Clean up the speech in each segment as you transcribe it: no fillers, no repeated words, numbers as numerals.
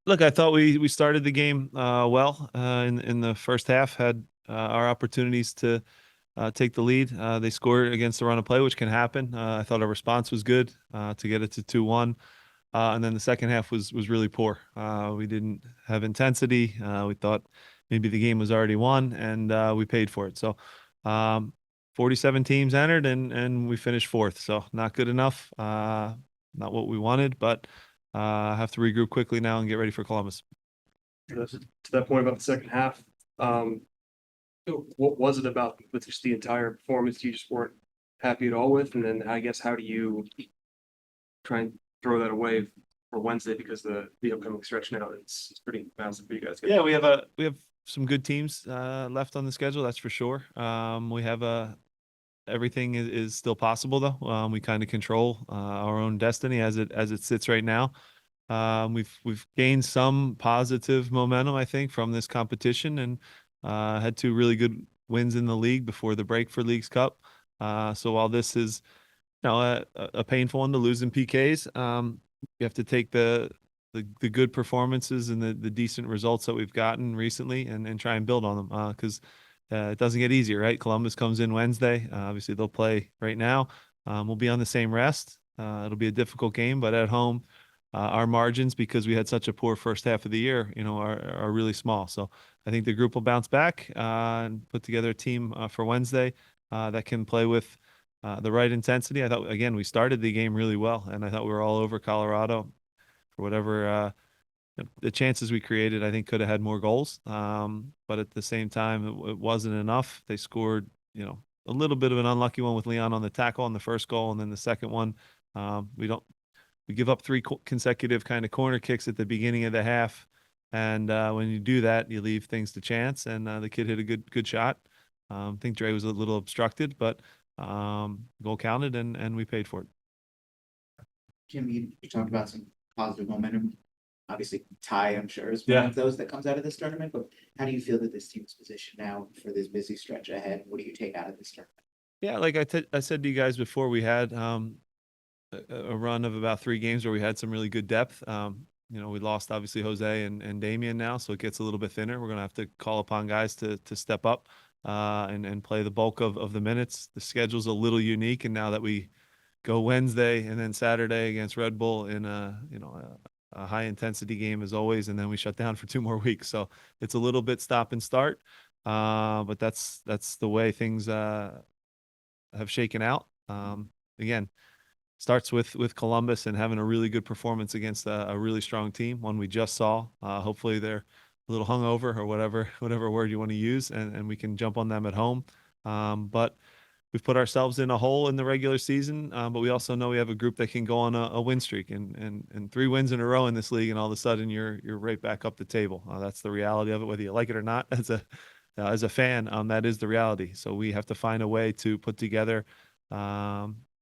Look, I thought we started the game well in the first half. Had our opportunities to take the lead. They scored against the run of play, which can happen. I thought our response was good to get it to 2-1. And then the second half was really poor. We didn't have intensity. We thought maybe the game was already won, and we paid for it. So, um, 47 teams entered, and we finished fourth. So not good enough. Not what we wanted, but have to regroup quickly now and get ready for Columbus. To that point about the second half, um, what was it about with just the entire performance you just weren't happy at all with? And then I guess how do you try and throw that away for Wednesday because the upcoming stretch now it's pretty massive for you guys. Yeah, we have some good teams left on the schedule, that's for sure. We have a everything is still possible though. We kind of control our own destiny as it sits right now. We've gained some positive momentum, I think, from this competition, and had two really good wins in the league before the break for Leagues Cup. So while this is a painful one to lose in PKs, you have to take the good performances and the decent results that we've gotten recently and try and build on them because it doesn't get easier, right? Columbus comes in Wednesday. Obviously, they'll play right now. We'll be on the same rest. It'll be a difficult game, but at home, our margins, because we had such a poor first half of the year, are really small. So I think the group will bounce back and put together a team for Wednesday that can play with the right intensity. I thought, again, we started the game really well, and I thought we were all over Colorado for whatever the chances we created. I think could have had more goals, but at the same time, it wasn't enough. They scored, a little bit of an unlucky one with Leon on the tackle on the first goal, and then the second one, we don't we give up three consecutive kind of corner kicks at the beginning of the half, and when you do that, you leave things to chance. And the kid hit a good shot. I think Dre was a little obstructed, but goal counted, and we paid for it. Jim, you talked about some positive momentum. Obviously, tie, I'm sure, is one Yeah. of those that comes out of this tournament. But how do you feel that this team is positioned now for this busy stretch ahead? What do you take out of this tournament? Yeah, like I said to you guys before, we had a run of about three games where we had some really good depth. We lost obviously Jose and Damian now, so it gets a little bit thinner. We're gonna have to call upon guys to step up and play the bulk of the minutes. The schedule's a little unique, and now that we go Wednesday and then Saturday against Red Bull in a high intensity game as always, and then we shut down for 2 more weeks. So it's a little bit stop and start, but that's the way things have shaken out. Again, starts with Columbus and having a really good performance against a really strong team, one we just saw. Hopefully they're a little hungover or whatever word you want to use, and we can jump on them at home. But we've put ourselves in a hole in the regular season, but we also know we have a group that can go on a win streak, and 3 wins in a row in this league, and all of a sudden you're right back up the table. That's the reality of it, whether you like it or not. As a fan, that is the reality. So we have to find a way to put together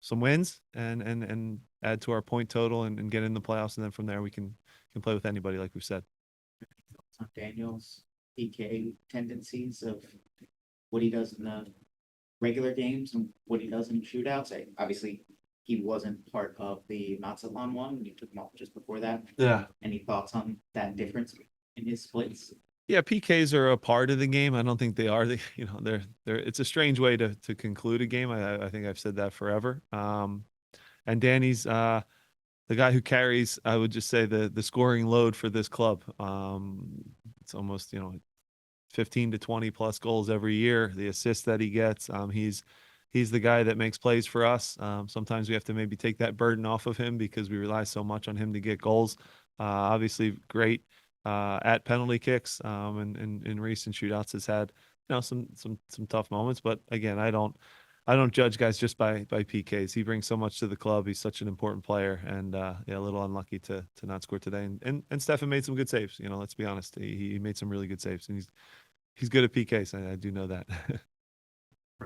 some wins and add to our point total and get in the playoffs, and then from there we can play with anybody, like we've said. On Daniel's PK tendencies of what he does in the regular games and what he does in shootouts. Obviously, he wasn't part of the Mazatlan one. You took him off just before that. Yeah. Any thoughts on that difference in his splits? Yeah, PKs are a part of the game. I don't think they are they're it's a strange way to conclude a game. I think I've said that forever. And Danny's the guy who carries, I would just say, the scoring load for this club. It's almost, 15 to 20 plus goals every year. The assists that he gets, he's the guy that makes plays for us. Sometimes we have to maybe take that burden off of him because we rely so much on him to get goals. Obviously, great at penalty kicks, and in recent shootouts has had some tough moments. But again, I don't judge guys just by PKs. He brings so much to the club. He's such an important player, and yeah, a little unlucky to not score today. And Stefan made some good saves. Let's be honest, he made some really good saves, and he's good at PKs. I do know that.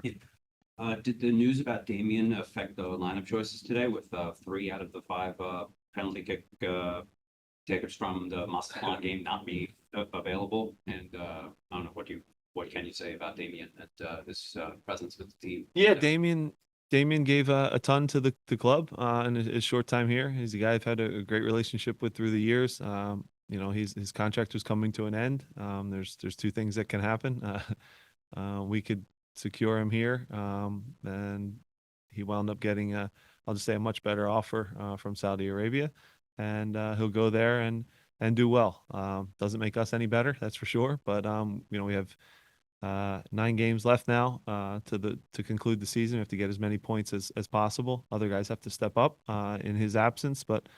Did the news about Damien affect the lineup choices today with 3 out of the 5 penalty kick takers from the Mazatlan game not being available? And I don't know what can you say about Damien and his presence with the team? Yeah, Damien gave a ton to the club in his short time here. He's a guy I've had a great relationship with through the years. you know, his contract was coming to an end. There's two things that can happen. We could secure him here, and he wound up getting I'll just say a much better offer from Saudi Arabia, and he'll go there and do well. Doesn't make us any better, that's for sure. But you know, we have 9 games left now to conclude the season. We have to get as many points as possible. Other guys have to step up in his absence, but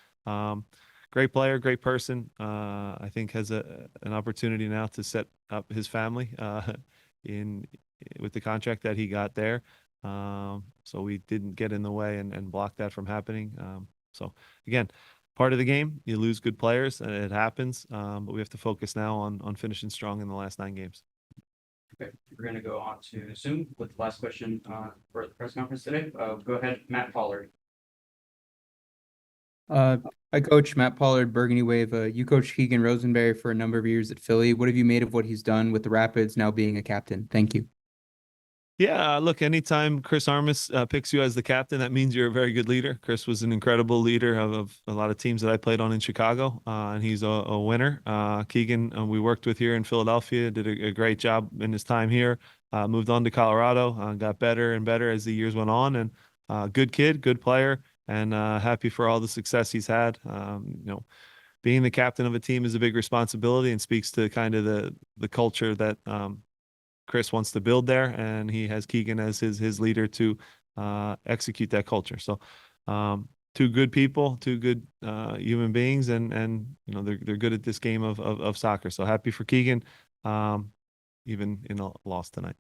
great player, great person. I think has an opportunity now to set up his family in with the contract that he got there. So we didn't get in the way and block that from happening. So again, part of the game, you lose good players, and it happens. But we have to focus now on finishing strong in the last 9 games. Okay, we're gonna go on to Zoom with the last question for the press conference today. Go ahead, Matt Pollard. Hi, Coach Matt Pollard, Burgundy Wave. You coached Keegan Rosenberry for a number of years at Philly. What have you made of what he's done with the Rapids now being a captain? Thank you. Yeah, look, anytime Chris Armas picks you as the captain, that means you're a very good leader. Chris was an incredible leader of a lot of teams that I played on in Chicago, and he's a winner. Keegan, we worked with here in Philadelphia, did a great job in his time here. Moved on to Colorado, got better and better as the years went on, and good kid, good player, and happy for all the success he's had. You know, being the captain of a team is a big responsibility and speaks to kind of the culture that Chris wants to build there, and he has Keegan as his leader to execute that culture. So, 2 good people, 2 good human beings, and you know they're good at this game of soccer. So happy for Keegan, even in a loss tonight.